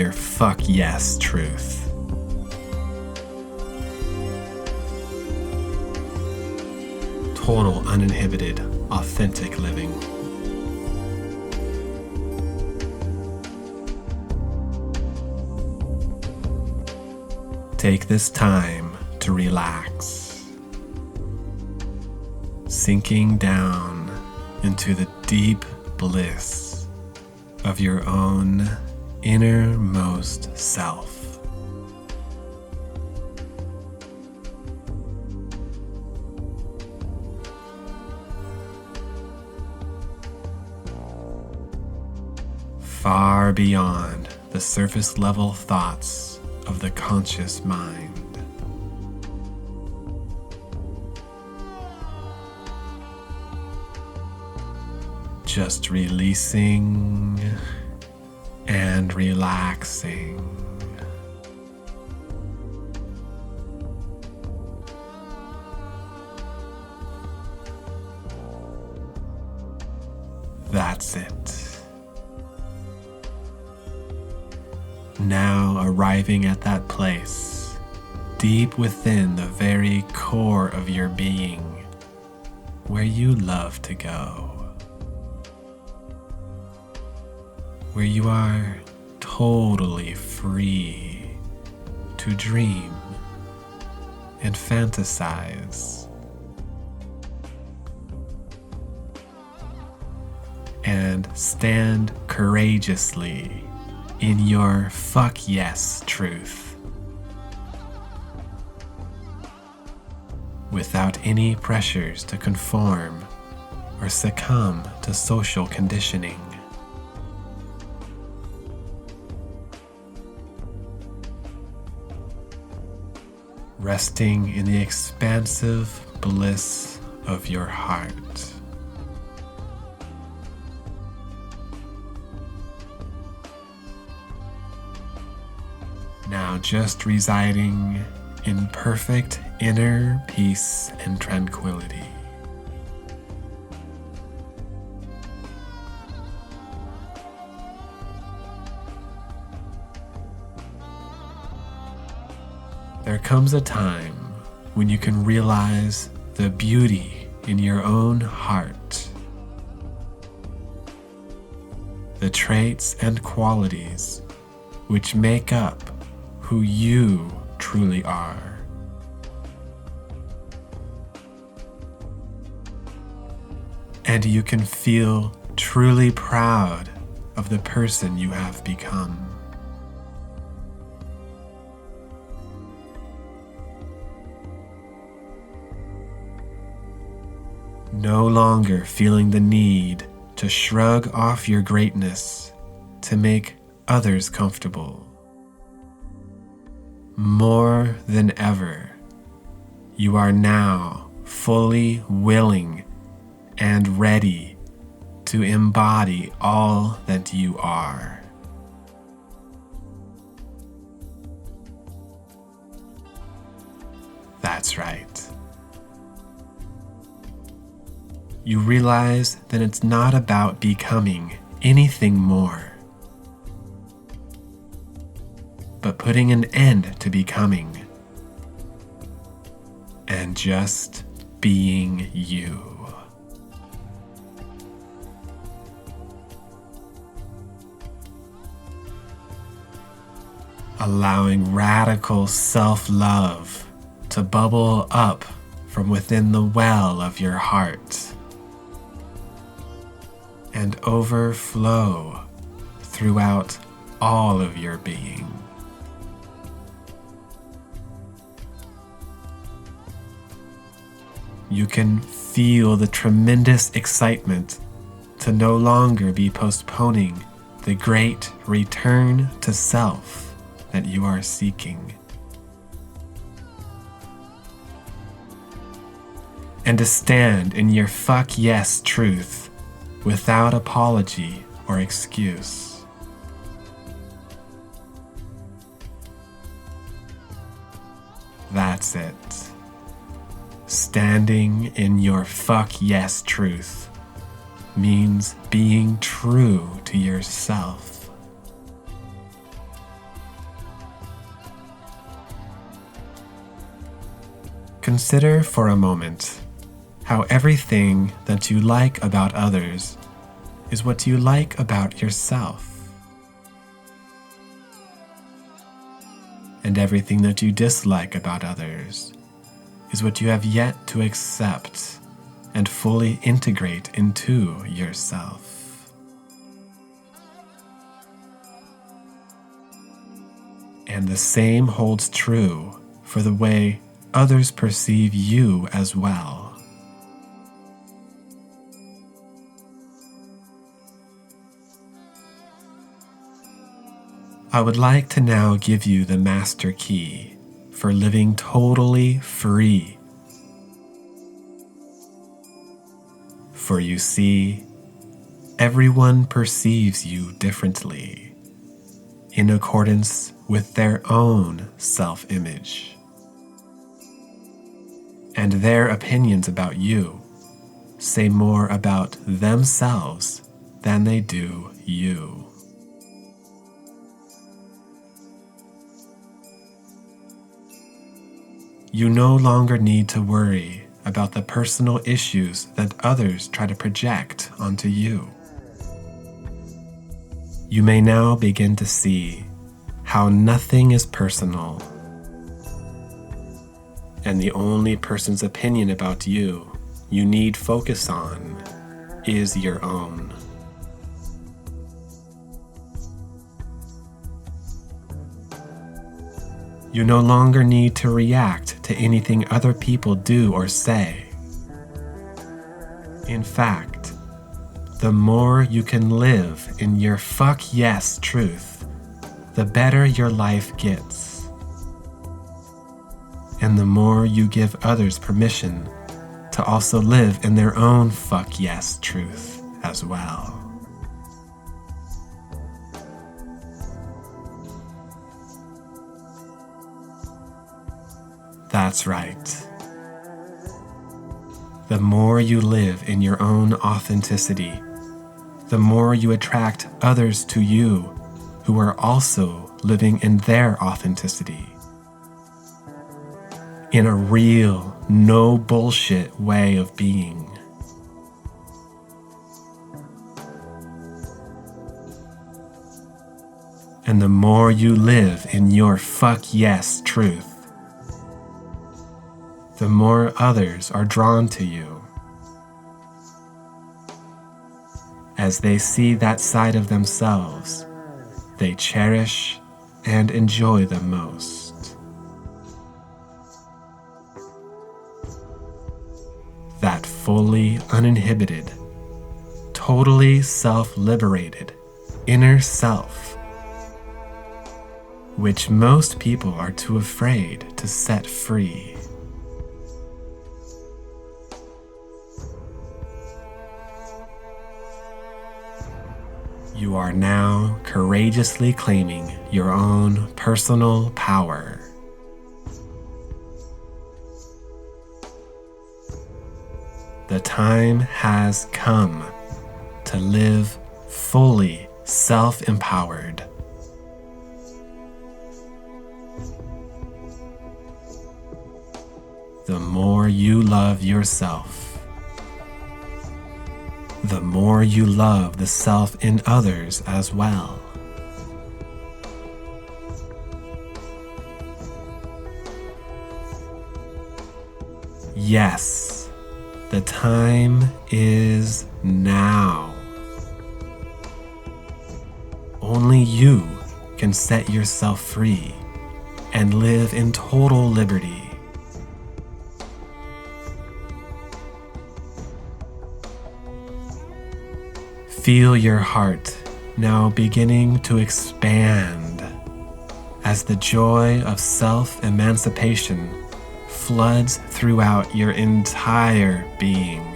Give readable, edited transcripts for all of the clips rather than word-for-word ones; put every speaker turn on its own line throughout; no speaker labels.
your fuck yes truth. Total uninhibited, authentic living. Take this time to relax, sinking down into the deep bliss of your own innermost self. Far beyond the surface level thoughts of the conscious mind. Just releasing and relaxing. That's it. Now arriving at that place, deep within the very core of your being, where you love to go. Where you are totally free to dream and fantasize and stand courageously in your fuck yes truth without any pressures to conform or succumb to social conditioning. Resting in the expansive bliss of your heart. Now just residing in perfect inner peace and tranquility. There comes a time when you can realize the beauty in your own heart, the traits and qualities which make up who you truly are. And you can feel truly proud of the person you have become. No longer feeling the need to shrug off your greatness to make others comfortable. More than ever, you are now fully willing and ready to embody all that you are. That's right. You realize that it's not about becoming anything more, but putting an end to becoming and just being you. Allowing radical self-love to bubble up from within the well of your heart and overflow throughout all of your being. You can feel the tremendous excitement to no longer be postponing the great return to self that you are seeking. And to stand in your fuck yes truth without apology or excuse. That's it. Standing in your fuck yes truth means being true to yourself. Consider for a moment how everything that you like about others is what you like about yourself. And everything that you dislike about others is what you have yet to accept and fully integrate into yourself. And the same holds true for the way others perceive you as well. I would like to now give you the master key for living totally free. For you see, everyone perceives you differently, in accordance with their own self-image. And their opinions about you say more about themselves than they do you. You no longer need to worry about the personal issues that others try to project onto you. You may now begin to see how nothing is personal, and the only person's opinion about you need focus on is your own. You no longer need to react to anything other people do or say. In fact, the more you can live in your fuck yes truth, the better your life gets. And the more you give others permission to also live in their own fuck yes truth as well. That's right. The more you live in your own authenticity, the more you attract others to you who are also living in their authenticity. In a real, no bullshit way of being. And the more you live in your fuck yes truth, the more others are drawn to you. As they see that side of themselves, they cherish and enjoy the most. That fully uninhibited, totally self-liberated inner self, which most people are too afraid to set free. You are now courageously claiming your own personal power. The time has come to live fully self-empowered. The more you love yourself, the more you love the self in others as well. Yes, the time is now. Only you can set yourself free and live in total liberty. Feel your heart now beginning to expand as the joy of self-emancipation floods throughout your entire being.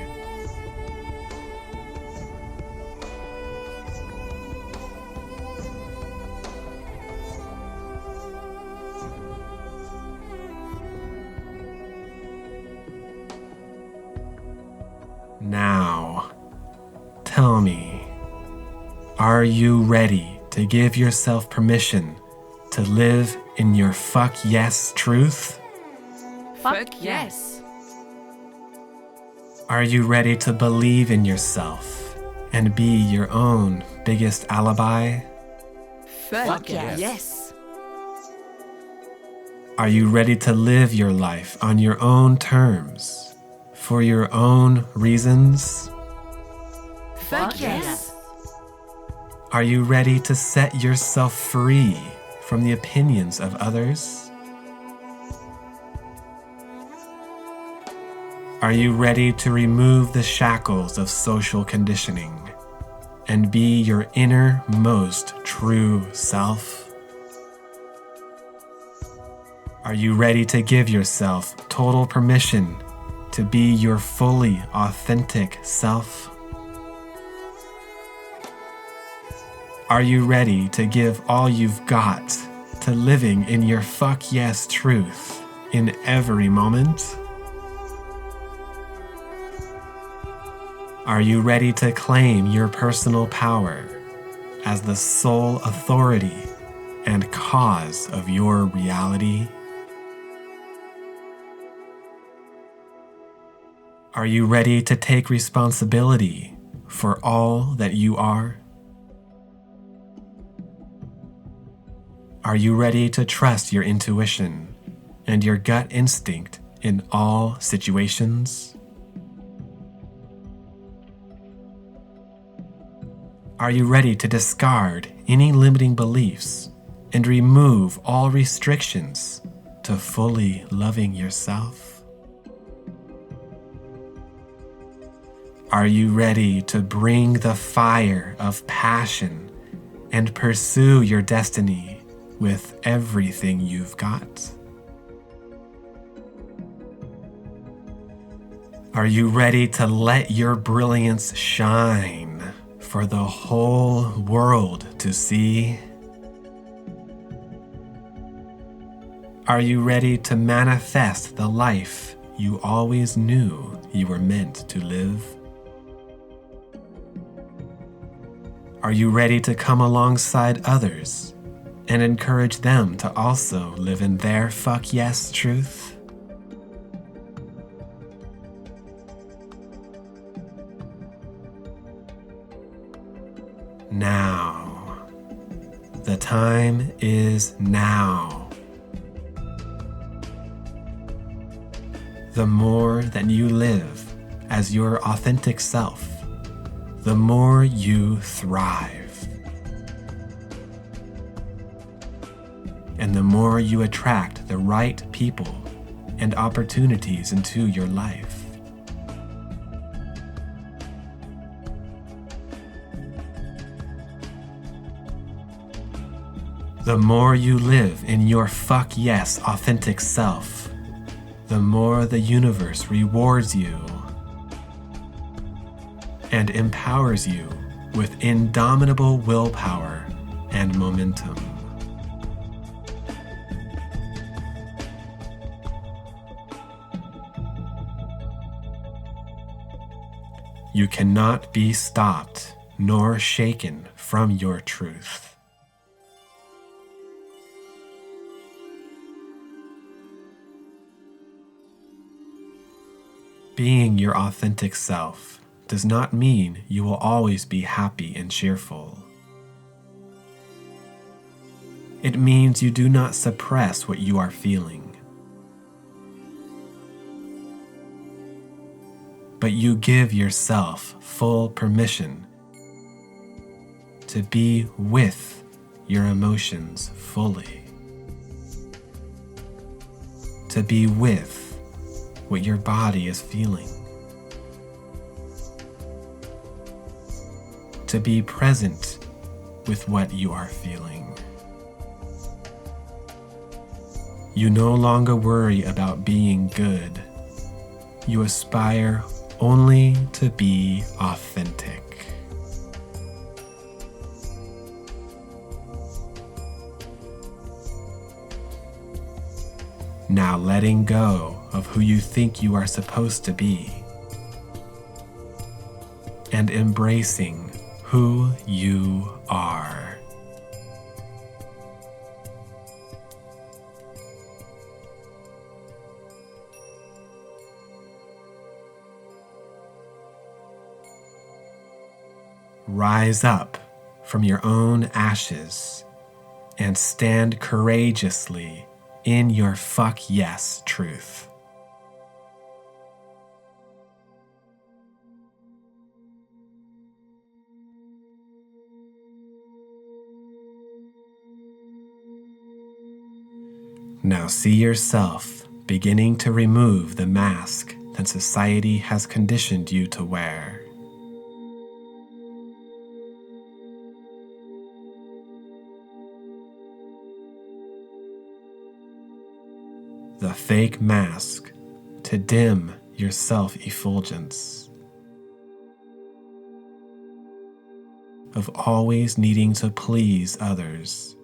Now, tell me, are you ready to give yourself permission to live in your fuck yes truth?
Fuck yes.
Are you ready to believe in yourself and be your own biggest alibi?
Fuck yes.
Are you ready to live your life on your own terms, for your own reasons?
Fuck yes.
Are you ready to set yourself free from the opinions of others? Are you ready to remove the shackles of social conditioning and be your innermost true self? Are you ready to give yourself total permission to be your fully authentic self? Are you ready to give all you've got to living in your fuck yes truth in every moment? Are you ready to claim your personal power as the sole authority and cause of your reality? Are you ready to take responsibility for all that you are? Are you ready to trust your intuition and your gut instinct in all situations? Are you ready to discard any limiting beliefs and remove all restrictions to fully loving yourself? Are you ready to bring the fire of passion and pursue your destiny with everything you've got? Are you ready to let your brilliance shine for the whole world to see? Are you ready to manifest the life you always knew you were meant to live? Are you ready to come alongside others and encourage them to also live in their fuck yes truth? Now. The time is now. The more that you live as your authentic self, the more you thrive. And the more you attract the right people and opportunities into your life. The more you live in your fuck yes authentic self, the more the universe rewards you and empowers you with indomitable willpower and momentum. You cannot be stopped nor shaken from your truth. Being your authentic self does not mean you will always be happy and cheerful. It means you do not suppress what you are feeling, but you give yourself full permission to be with your emotions fully, to be with what your body is feeling, to be present with what you are feeling. You no longer worry about being good. You aspire only to be authentic. Now letting go of who you think you are supposed to be and embracing who you are. rise up from your own ashes and stand courageously in your fuck yes truth. Now see yourself beginning to remove the mask that society has conditioned you to wear. The fake mask to dim your self-effulgence of always needing to please others.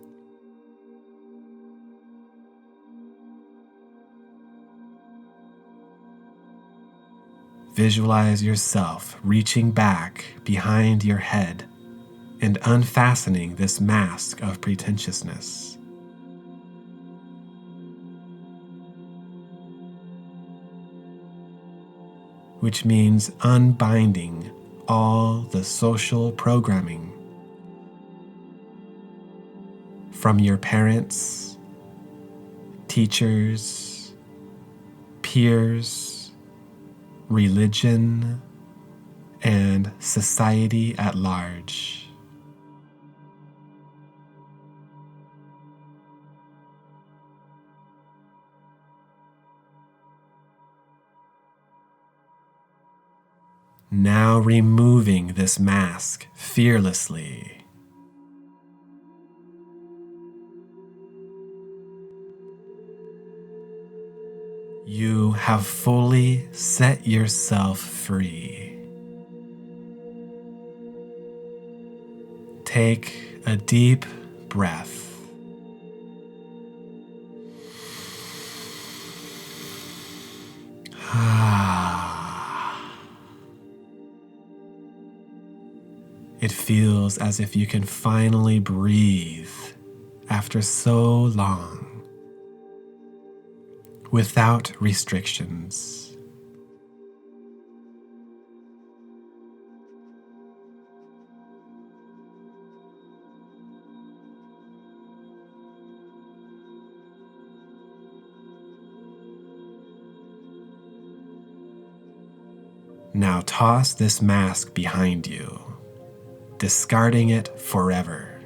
Visualize yourself reaching back behind your head and unfastening this mask of pretentiousness. Which means unbinding all the social programming from your parents, teachers, peers, religion, and society at large. Now removing this mask fearlessly. You have fully set yourself free. Take a deep breath. It feels as if you can finally breathe after so long, without restrictions. Now toss this mask behind you, discarding it forever.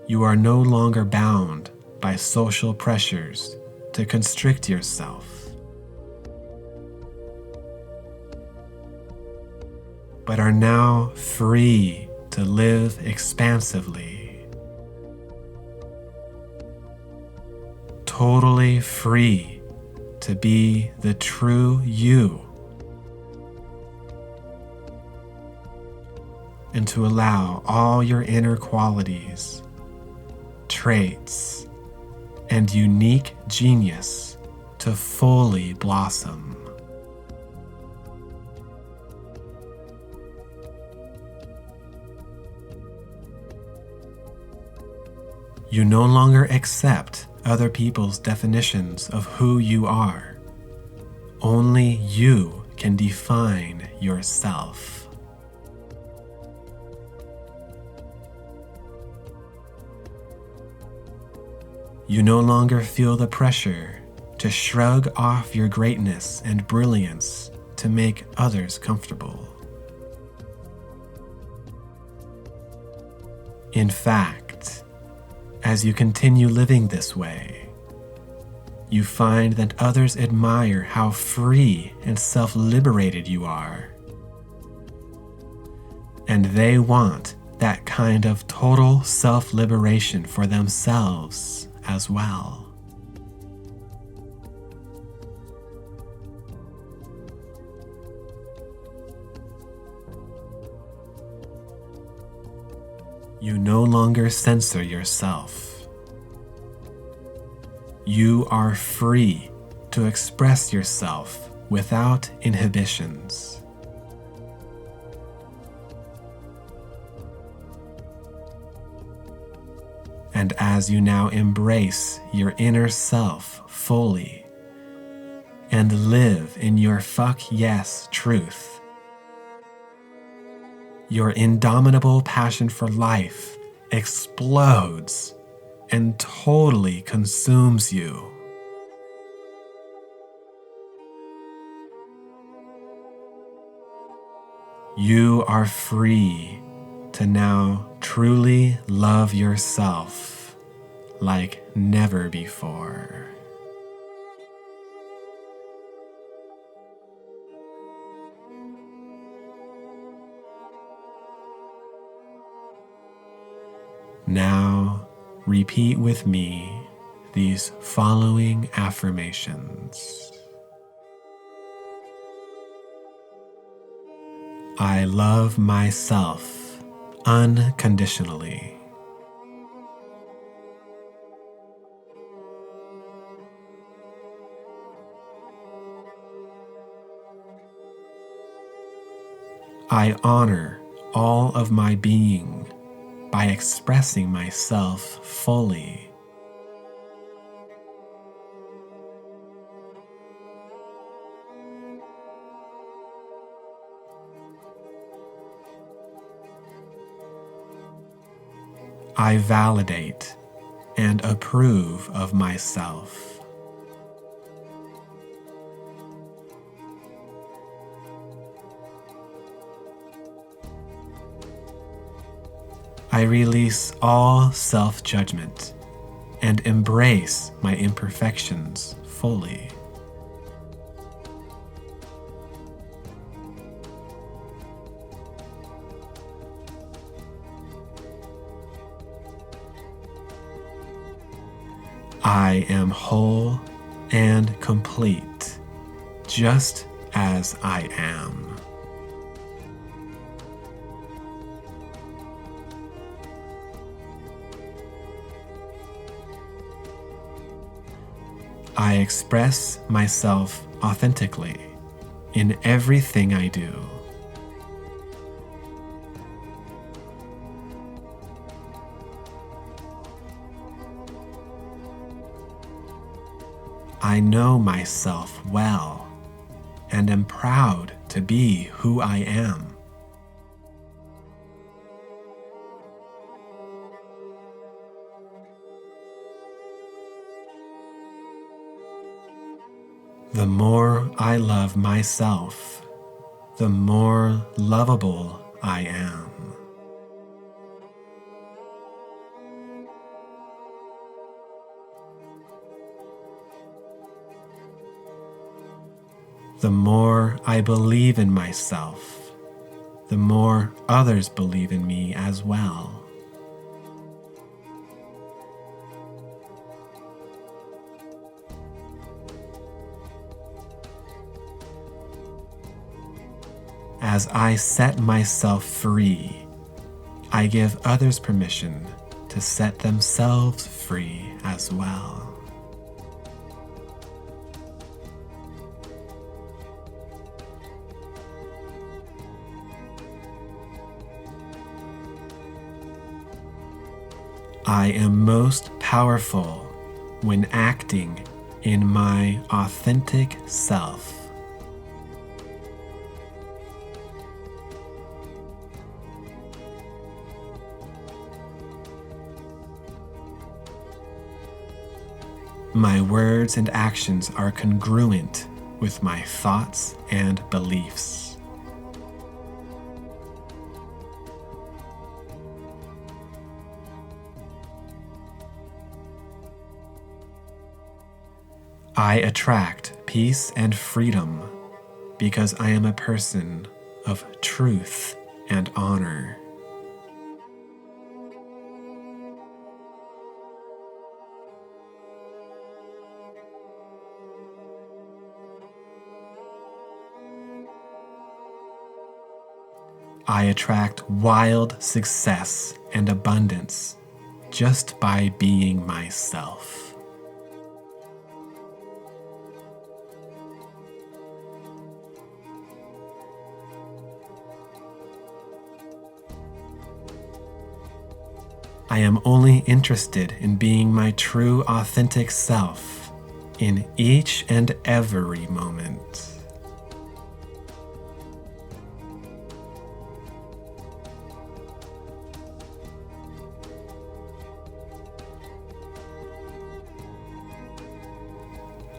You are no longer bound by social pressures to constrict yourself, but are now free to live expansively, totally free to be the true you, and to allow all your inner qualities, traits, and unique genius to fully blossom. You no longer accept other people's definitions of who you are. Only you can define yourself. You no longer feel the pressure to shrug off your greatness and brilliance to make others comfortable. In fact, as you continue living this way, you find that others admire how free and self-liberated you are. And they want that kind of total self-liberation for themselves as well. You no longer censor yourself. You are free to express yourself without inhibitions. And as you now embrace your inner self fully and live in your fuck yes truth, your indomitable passion for life explodes and totally consumes you. You are free to now truly love yourself like never before. Now, repeat with me these following affirmations. I love myself unconditionally. I honor all of my being by expressing myself fully. I validate and approve of myself. I release all self-judgment and embrace my imperfections fully. I am whole and complete, just as I am. I express myself authentically in everything I do. I know myself well and am proud to be who I am. The more I love myself, the more lovable I am. The more I believe in myself, the more others believe in me as well. As I set myself free, I give others permission to set themselves free as well. I am most powerful when acting in my authentic self. My words and actions are congruent with my thoughts and beliefs. I attract peace and freedom because I am a person of truth and honor. I attract wild success and abundance just by being myself. I am only interested in being my true authentic self in each and every moment.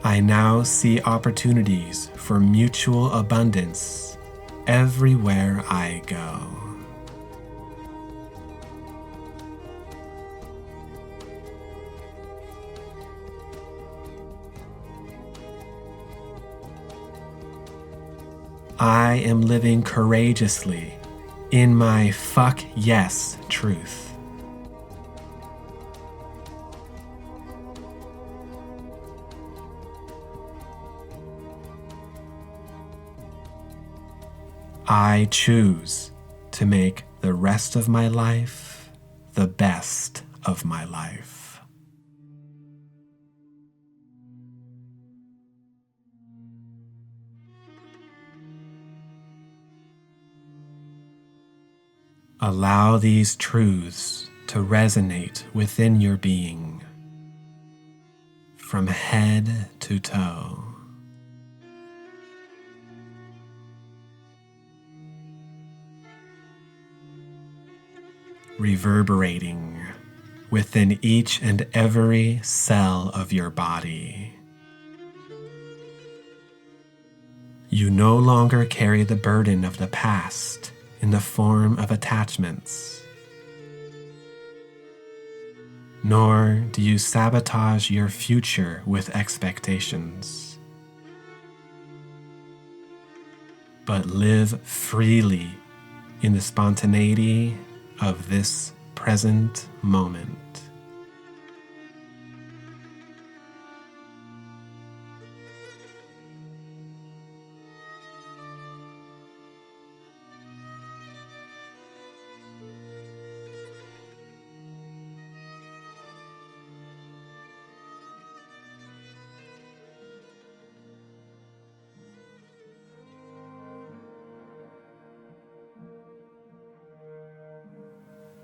I now see opportunities for mutual abundance everywhere I go. I am living courageously in my fuck yes truth. I choose to make the rest of my life the best of my life. Allow these truths to resonate within your being, from head to toe. Reverberating within each and every cell of your body. You no longer carry the burden of the past in the form of attachments, nor do you sabotage your future with expectations, but live freely in the spontaneity of this present moment.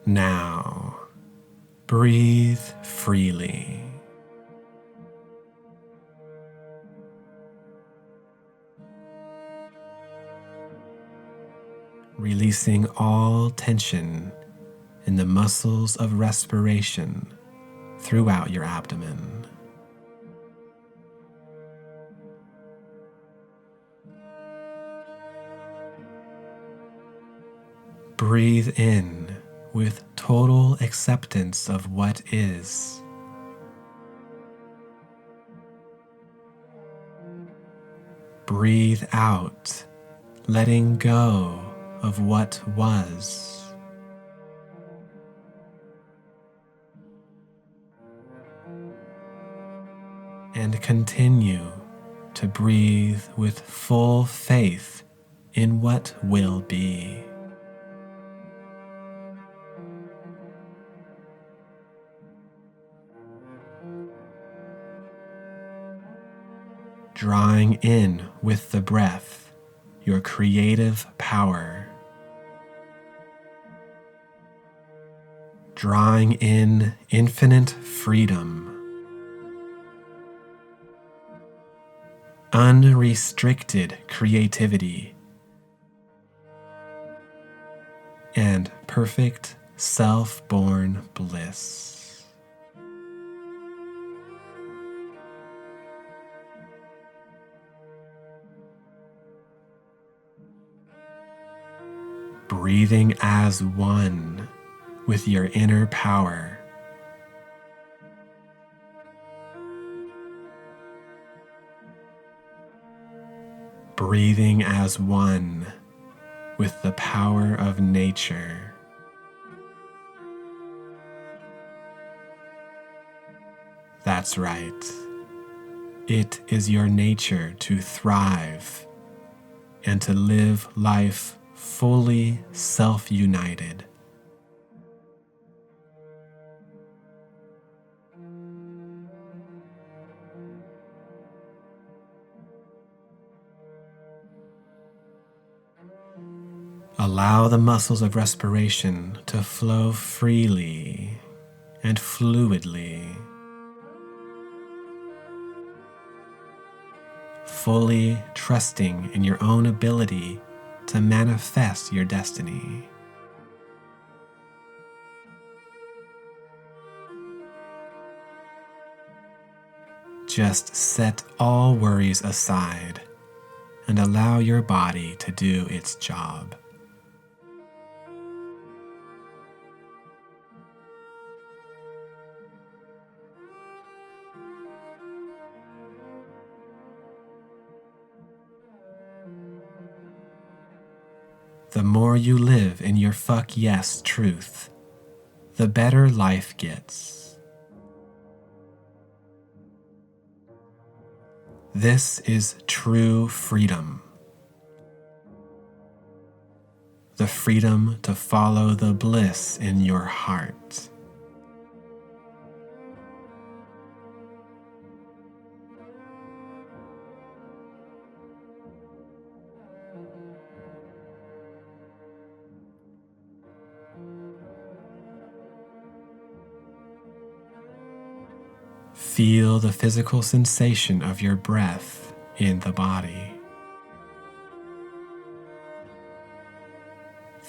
Now, breathe freely. Releasing all tension in the muscles of respiration throughout your abdomen. Breathe in with total acceptance of what is. Breathe out, letting go of what was. And continue to breathe with full faith in what will be. Drawing in with the breath your creative power. Drawing in infinite freedom. Unrestricted creativity. And perfect self-born bliss. Breathing as one with your inner power. Breathing as one with the power of nature. That's right. It is your nature to thrive and to live life fully self-united. Allow the muscles of respiration to flow freely and fluidly, fully trusting in your own ability to manifest your destiny. Just set all worries aside and allow your body to do its job. The more you live in your fuck yes truth, the better life gets. This is true freedom. The freedom to follow the bliss in your heart. Feel the physical sensation of your breath in the body.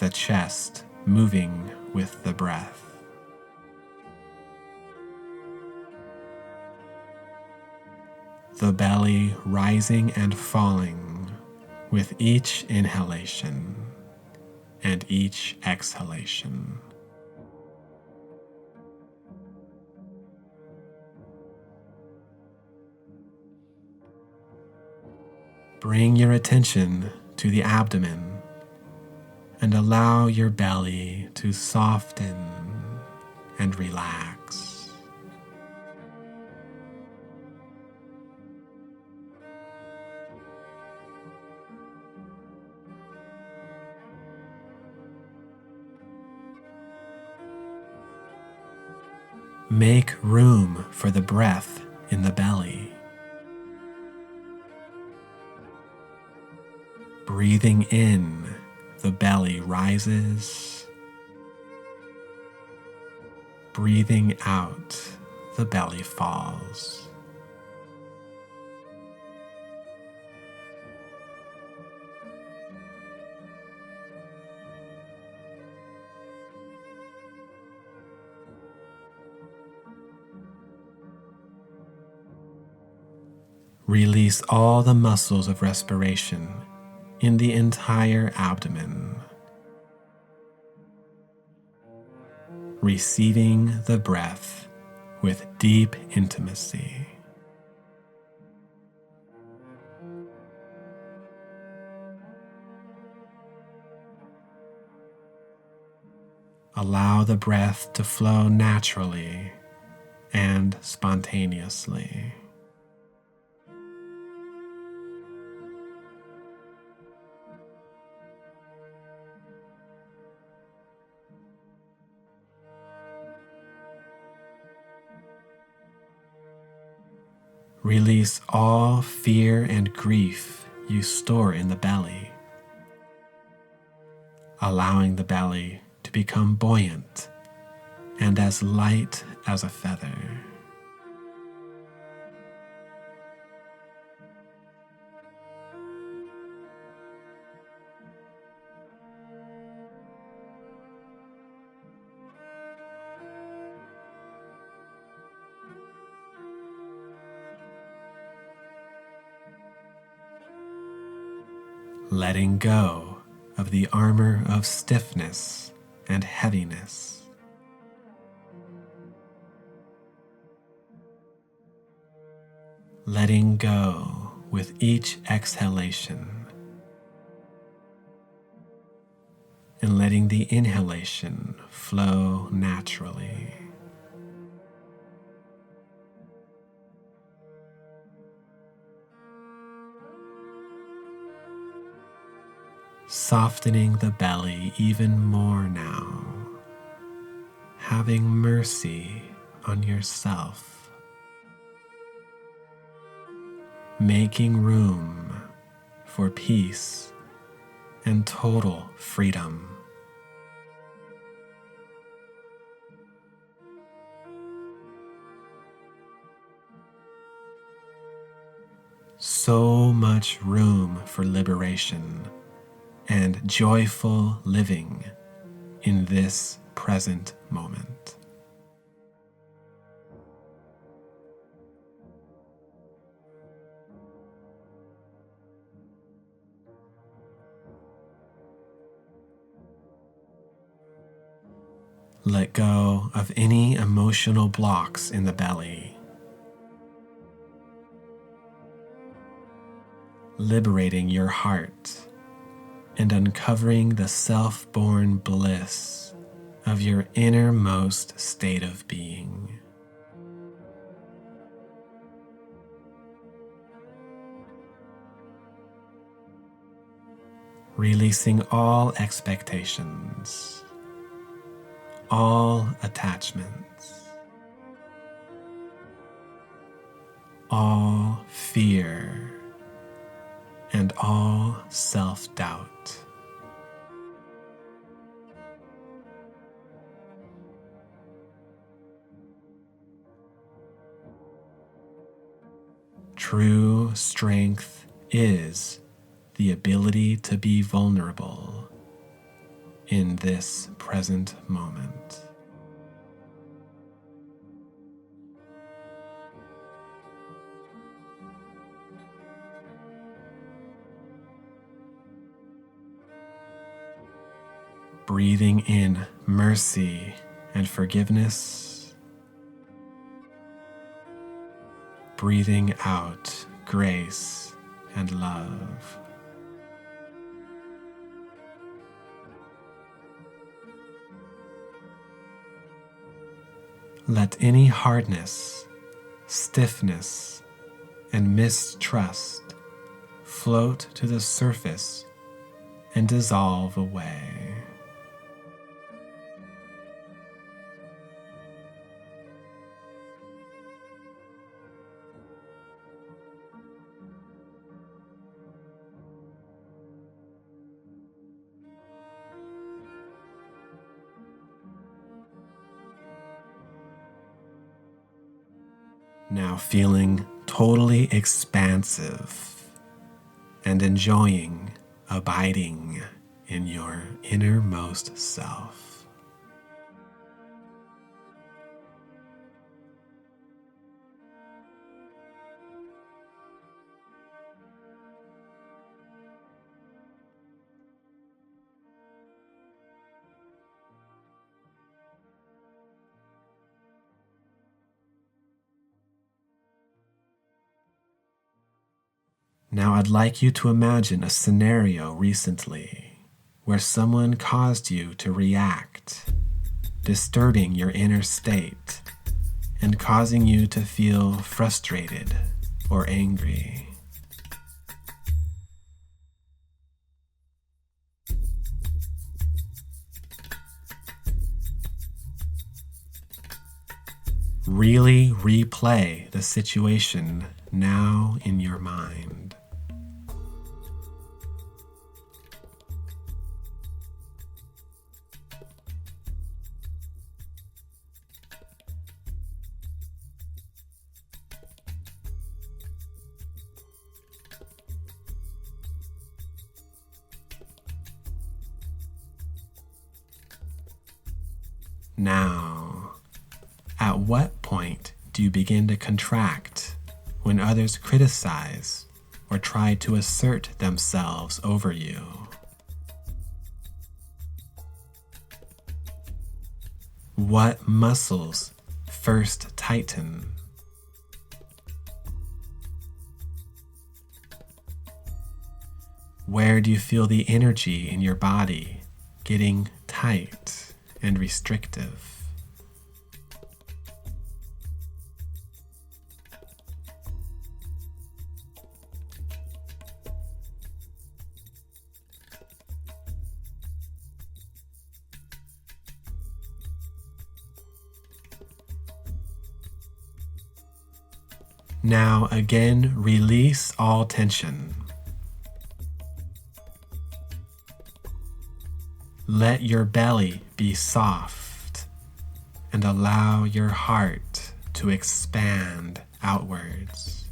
The chest moving with the breath. The belly rising and falling with each inhalation and each exhalation. Bring your attention to the abdomen and allow your belly to soften and relax. Make room for the breath in the belly. Breathing in, the belly rises. Breathing out, the belly falls. Release all the muscles of respiration in the entire abdomen, receiving the breath with deep intimacy. Allow the breath to flow naturally and spontaneously. Release all fear and grief you store in the belly, allowing the belly to become buoyant and as light as a feather. Letting go of the armor of stiffness and heaviness. Letting go with each exhalation and letting the inhalation flow naturally. Softening the belly even more now, having mercy on yourself, making room for peace and total freedom. So much room for liberation and joyful living in this present moment. Let go of any emotional blocks in the belly, liberating your heart and uncovering the self-born bliss of your innermost state of being. Releasing all expectations, all attachments, all fear, and all self-doubt. True strength is the ability to be vulnerable in this present moment. Breathing in mercy and forgiveness, breathing out grace and love. Let any hardness, stiffness, and mistrust float to the surface and dissolve away. Now feeling totally expansive and enjoying abiding in your innermost self. Now I'd like you to imagine a scenario recently where someone caused you to react, disturbing your inner state and causing you to feel frustrated or angry. Really replay the situation now in your mind. Now, at what point do you begin to contract when others criticize or try to assert themselves over you? What muscles first tighten? Where do you feel the energy in your body getting tight and restrictive? Now again, release all tension. Let your belly be soft and allow your heart to expand outwards.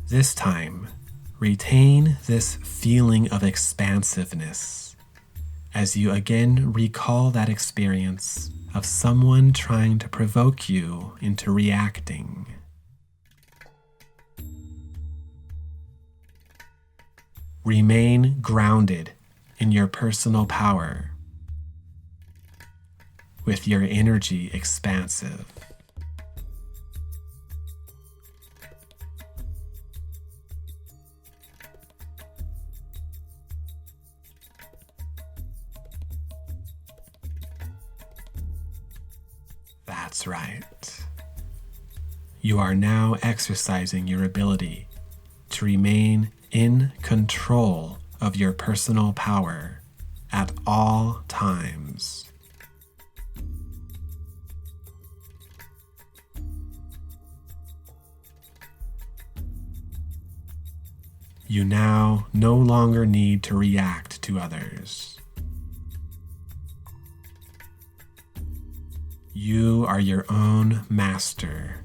This time, retain this feeling of expansiveness as you again recall that experience of someone trying to provoke you into reacting. remain grounded in your personal power, with your energy expansive. That's right. You are now exercising your ability to remain in control of your personal power at all times. You now no longer need to react to others. You are your own master,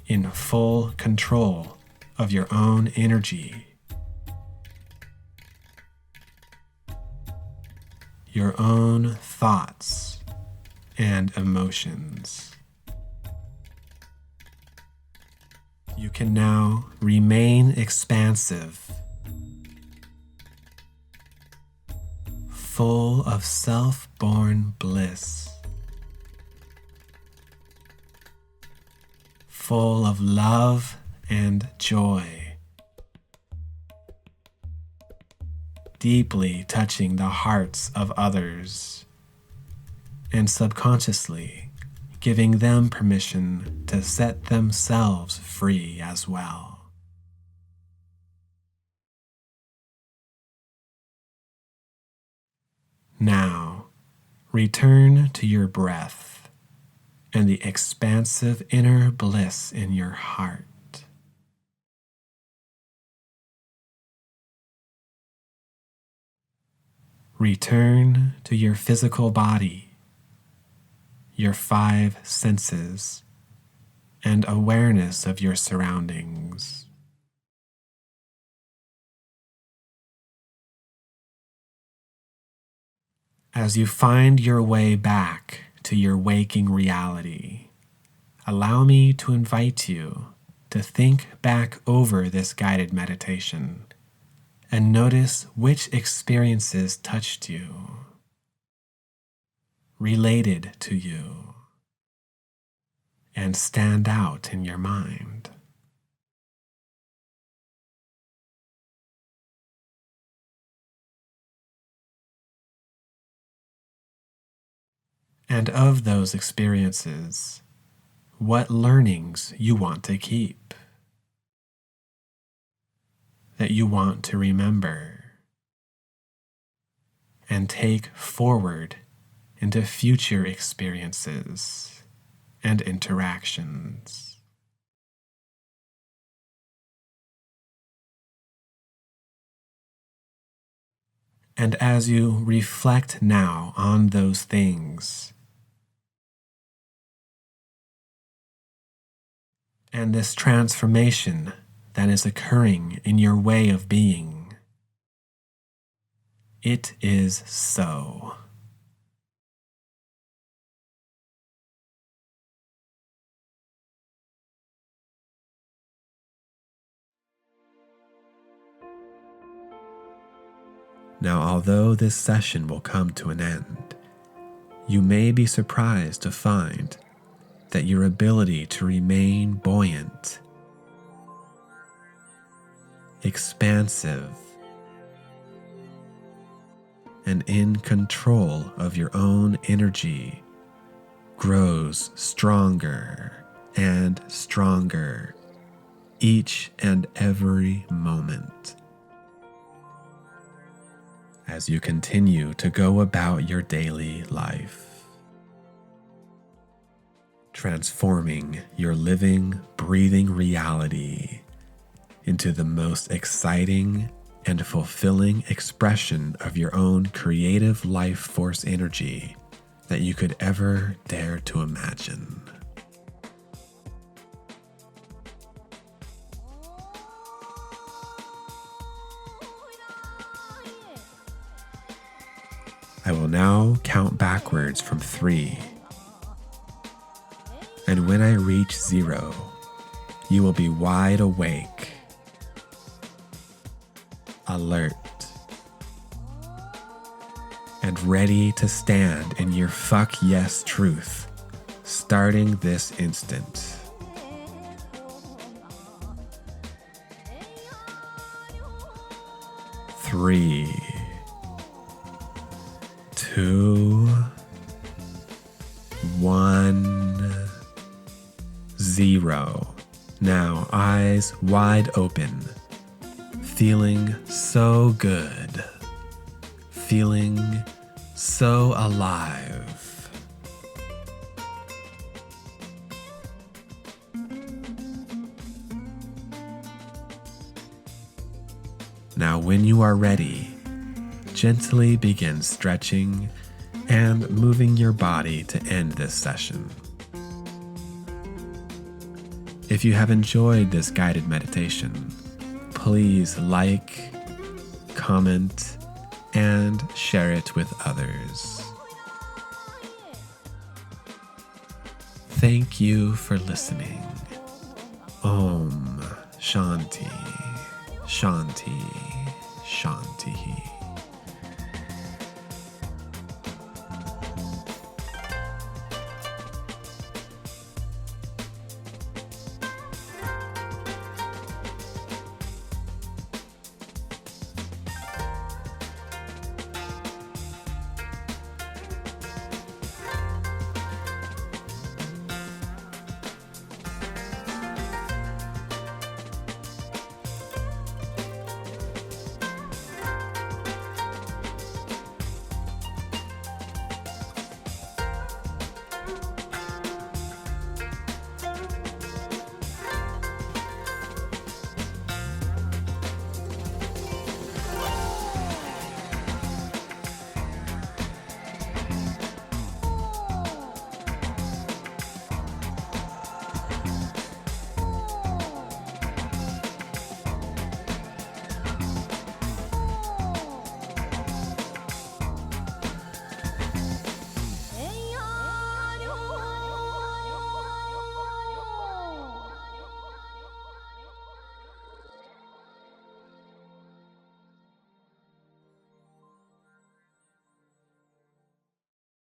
in full control of your own energy, your own thoughts and emotions. You can now remain expansive, full of self-born bliss, full of love and joy, deeply touching the hearts of others, and subconsciously giving them permission to set themselves free as well. Now, return to your breath and the expansive inner bliss in your heart. Return to your physical body, your 5 senses, and awareness of your surroundings. As you find your way back to your waking reality, allow me to invite you to think back over this guided meditation and notice which experiences touched you, related to you, and stand out in your mind. And of those experiences, what learnings you want to keep, that you want to remember, and take forward into future experiences and interactions. And as you reflect now on those things, and this transformation that is occurring in your way of being, it is so. Now, although this session will come to an end, you may be surprised to find that your ability to remain buoyant, expansive, and in control of your own energy grows stronger and stronger each and every moment. As you continue to go about your daily life, transforming your living, breathing reality into the most exciting and fulfilling expression of your own creative life force energy that you could ever dare to imagine. I will now count backwards from 3. And when I reach 0, you will be wide awake, alert, and ready to stand in your fuck yes truth, starting this instant. 3, 2, 1, 0. Now, eyes wide open, feeling so good, feeling so alive. Now, when you are ready, gently begin stretching and moving your body to end this session. If you have enjoyed this guided meditation, please like, comment, and share it with others. Thank you for listening. Om Shanti Shanti.